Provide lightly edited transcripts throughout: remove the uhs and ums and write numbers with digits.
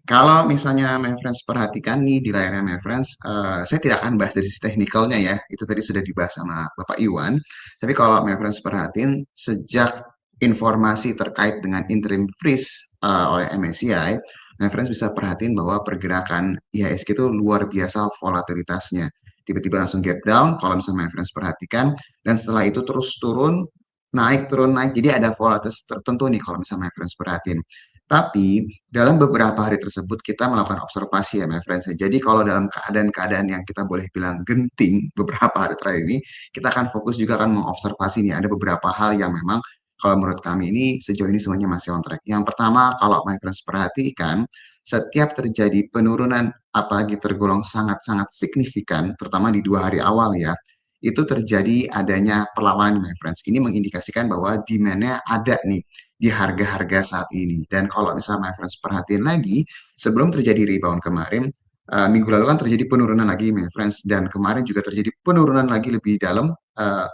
Kalau misalnya my friends perhatikan nih di layarnya my friends, saya tidak akan bahas dari sisi teknikalnya ya, itu tadi sudah dibahas sama Bapak Iwan. Tapi kalau my friends perhatiin, sejak informasi terkait dengan interim freeze oleh MSCI, my friends bisa perhatiin bahwa pergerakan IHSG itu luar biasa volatilitasnya. Tiba-tiba langsung gap down, kalau misalnya my friends perhatikan, dan setelah itu terus turun, naik. Jadi ada volatilitas tertentu nih kalau misalnya my friends perhatiin. Tapi dalam beberapa hari tersebut kita melakukan observasi ya, my friends. Jadi kalau dalam keadaan-keadaan yang kita boleh bilang genting beberapa hari terakhir ini, kita akan fokus juga akan mengobservasi nih. Ada beberapa hal yang memang kalau menurut kami ini sejauh ini semuanya masih on track. Yang pertama, kalau my friends perhatikan, setiap terjadi penurunan apalagi tergolong sangat-sangat signifikan, terutama di 2 hari awal ya, itu terjadi adanya perlawanan my friends. Ini mengindikasikan bahwa demand-nya ada nih di harga-harga saat ini. Dan kalau misalnya my friends perhatiin lagi, sebelum terjadi rebound kemarin, minggu lalu kan terjadi penurunan lagi my friends, dan kemarin juga terjadi penurunan lagi lebih dalam,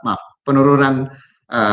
maaf, penurunan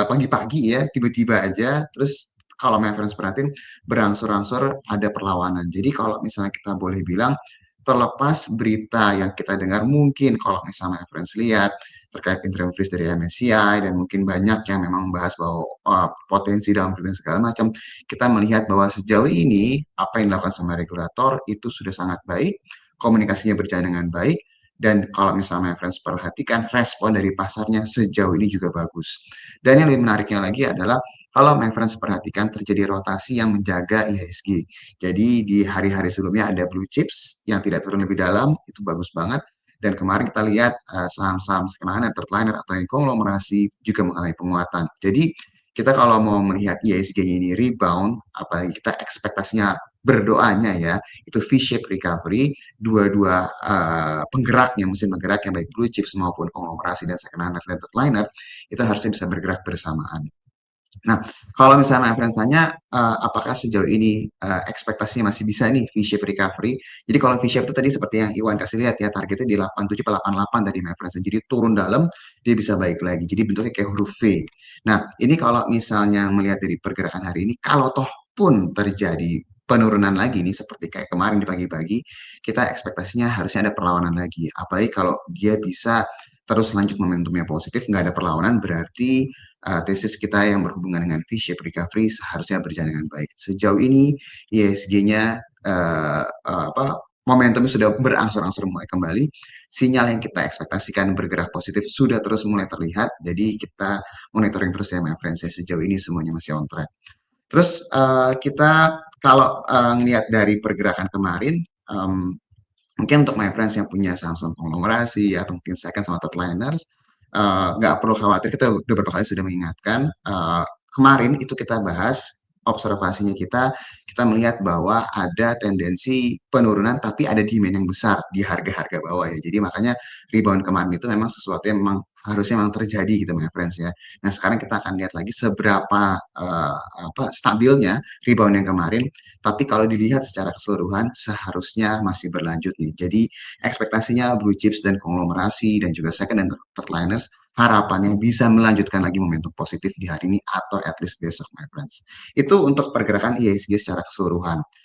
pagi-pagi ya, tiba-tiba aja, terus kalau my friends perhatiin berangsur-angsur ada perlawanan. Jadi kalau misalnya kita boleh bilang, terlepas berita yang kita dengar mungkin kalau misalnya my friends lihat terkait interim freeze dari MSCI dan mungkin banyak yang memang membahas bahwa potensi downgrade dan segala macam, kita melihat bahwa sejauh ini apa yang dilakukan sama regulator itu sudah sangat baik, komunikasinya berjalan dengan baik, dan kalau misalnya my friends perhatikan respon dari pasarnya sejauh ini juga bagus. Dan yang lebih menariknya lagi adalah kalau my friends perhatikan terjadi rotasi yang menjaga IHSG. Jadi di hari-hari sebelumnya ada blue chips yang tidak turun lebih dalam, itu bagus banget. Dan kemarin kita lihat saham-saham second liner atau yang konglomerasi juga mengalami penguatan. Jadi kita kalau mau melihat IHSG ini rebound, apalagi kita ekspektasinya berdoanya ya, itu V-shape recovery, dua-dua penggeraknya, mesin penggerak yang baik blue chips maupun konglomerasi dan second liner dan third liner, itu harusnya bisa bergerak bersamaan. Nah, kalau misalnya my friends tanya, apakah sejauh ini ekspektasinya masih bisa nih V-shape recovery? Jadi kalau V-shape itu tadi seperti yang Iwan kasih lihat ya, targetnya di 87 ke 88 tadi my friends. Jadi turun dalam, dia bisa baik lagi. Jadi bentuknya kayak huruf V. Nah, ini kalau misalnya melihat dari pergerakan hari ini, kalau toh pun terjadi penurunan lagi nih, seperti kayak kemarin di pagi-pagi, kita ekspektasinya harusnya ada perlawanan lagi. Apalagi kalau dia bisa terus lanjut momentumnya positif, nggak ada perlawanan, berarti tesis kita yang berhubungan dengan V-shape recovery seharusnya berjalan dengan baik. Sejauh ini ISG-nya momentumnya sudah berangsur-angsur mulai kembali. Sinyal yang kita ekspektasikan bergerak positif sudah terus mulai terlihat. Jadi kita monitoring terus ya, my friends. Sejauh ini semuanya masih on track. Terus kita kalau ngelihat dari pergerakan kemarin, mungkin untuk my friends yang punya Samsung konglomerasi atau mungkin second sama third liners, nggak perlu khawatir, kita udah beberapa kali sudah mengingatkan. Kemarin itu kita bahas observasinya kita melihat bahwa ada tendensi penurunan tapi ada demand yang besar di harga-harga bawah ya. Jadi makanya rebound kemarin itu memang sesuatu yang memang harusnya memang terjadi gitu my friends ya. Nah sekarang kita akan lihat lagi seberapa stabilnya rebound yang kemarin. Tapi kalau dilihat secara keseluruhan, seharusnya masih berlanjut nih. Jadi ekspektasinya blue chips dan konglomerasi dan juga second dan third liners harapannya bisa melanjutkan lagi momentum positif di hari ini atau at least besok, my friends. Itu untuk pergerakan IHSG secara keseluruhan.